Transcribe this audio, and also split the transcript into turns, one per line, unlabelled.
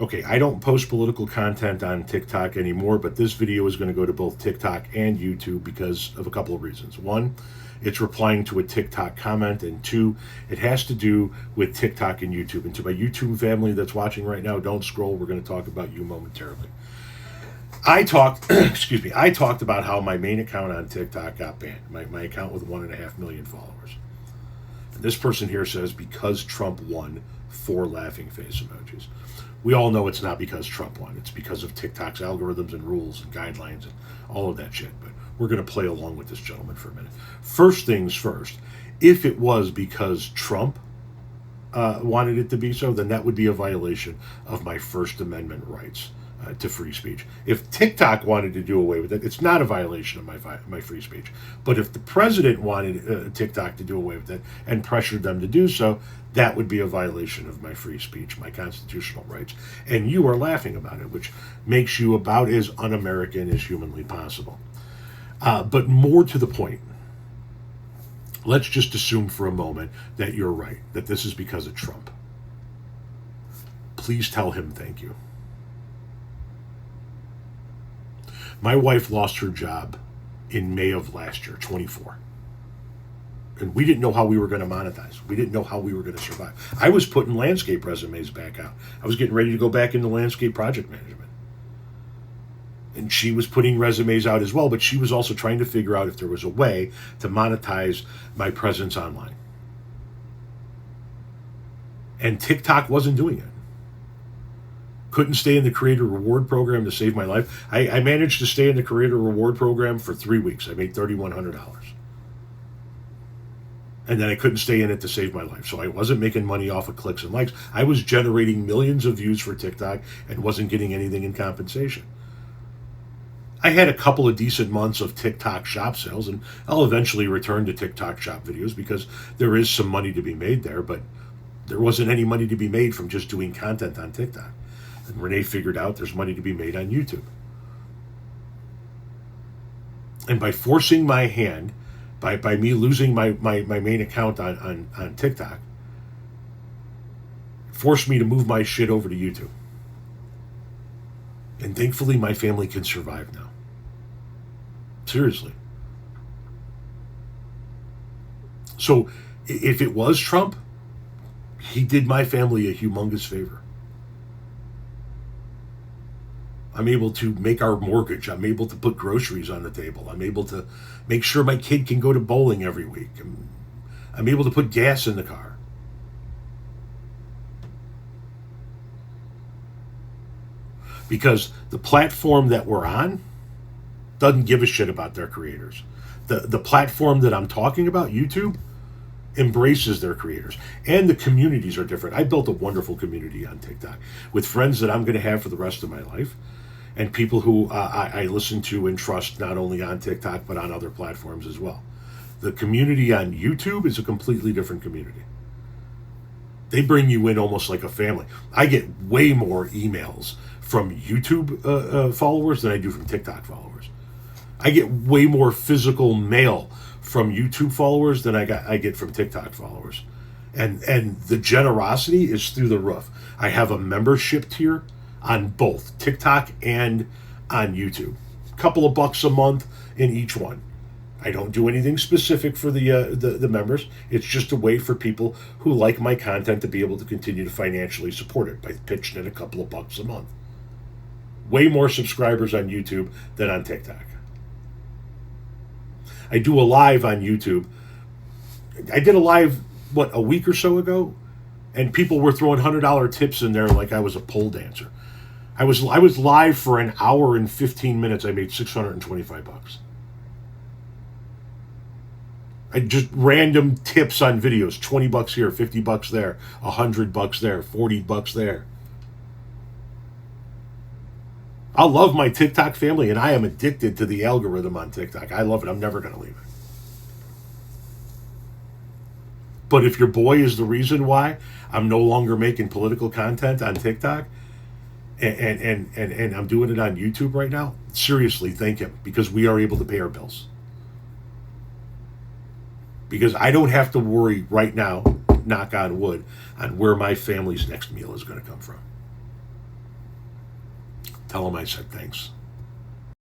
Okay, I don't post political content on TikTok anymore, but this video is going to go to both TikTok and YouTube because of a couple of reasons. One, it's replying to a TikTok comment, and two, it has to do with TikTok and YouTube. And to my YouTube family that's watching right now, don't scroll. We're going to talk about you momentarily. I talked, excuse me, I talked about how my main account on TikTok got banned. My account with 1.5 million followers. And this person here says because Trump won, 4 laughing face emojis. We all know it's not because Trump won. It's because of TikTok's algorithms and rules and guidelines and all of that shit. But we're going to play along with this gentleman for a minute. First things first, if it was because Trump wanted it to be so, then that would be a violation of my First Amendment rights to free speech. If TikTok wanted to do away with it, it's not a violation of my free speech. But if the president wanted TikTok to do away with it and pressured them to do so, that would be a violation of my free speech, my constitutional rights. And you are laughing about it, which makes you about as un-American as humanly possible. But more to the point, let's just assume for a moment that you're right, that this is because of Trump. Please tell him thank you. My wife lost her job in May of last year, 24. And we didn't know how we were going to monetize. We didn't know how we were going to survive. I was putting landscape resumes back out. I was getting ready to go back into landscape project management. And she was putting resumes out as well, but she was also trying to figure out if there was a way to monetize my presence online. And TikTok wasn't doing it. Couldn't stay in the creator reward program to save my life. I managed to stay in the creator reward program for 3 weeks. I made $3,100. And then I couldn't stay in it to save my life. So I wasn't making money off of clicks and likes. I was generating millions of views for TikTok and wasn't getting anything in compensation. I had a couple of decent months of TikTok shop sales, and I'll eventually return to TikTok shop videos because there is some money to be made there, but there wasn't any money to be made from just doing content on TikTok. And Renee figured out there's money to be made on YouTube. And by forcing my hand, by me losing my main account on TikTok, forced me to move my shit over to YouTube. And thankfully my family can survive now. Seriously. So if it was Trump, he did my family a humongous favor. I'm able to make our mortgage. I'm able to put groceries on the table. I'm able to make sure my kid can go to bowling every week. I'm able to put gas in the car. Because the platform that we're on doesn't give a shit about their creators. The platform that I'm talking about, YouTube, embraces their creators. And the communities are different. I built a wonderful community on TikTok with friends that I'm going to have for the rest of my life. And people who I listen to and trust not only on TikTok, but on other platforms as well. The community on YouTube is a completely different community. They bring you in almost like a family. I get way more emails from YouTube followers than I do from TikTok followers. I get way more physical mail from YouTube followers than I get from TikTok followers. And the generosity is through the roof. I have a membership tier on both TikTok and on YouTube. A couple of bucks a month in each one. I don't do anything specific for the members. It's just a way for people who like my content to be able to continue to financially support it by pitching in a couple of bucks a month. Way more subscribers on YouTube than on TikTok. I do a live on YouTube. I did a live, a week or so ago? And people were throwing $100 tips in there like I was a pole dancer. I was live for an hour and 15 minutes. I made $625. I just random tips on videos, $20 here, $50 there, $100 there, $40 there. I love my TikTok family, and I am addicted to the algorithm on TikTok. I love it. I'm never going to leave it. But if your boy is the reason why I'm no longer making political content on TikTok, and I'm doing it on YouTube right now, seriously, thank him, because we are able to pay our bills. Because I don't have to worry right now, knock on wood, on where my family's next meal is going to come from. Tell them I said thanks.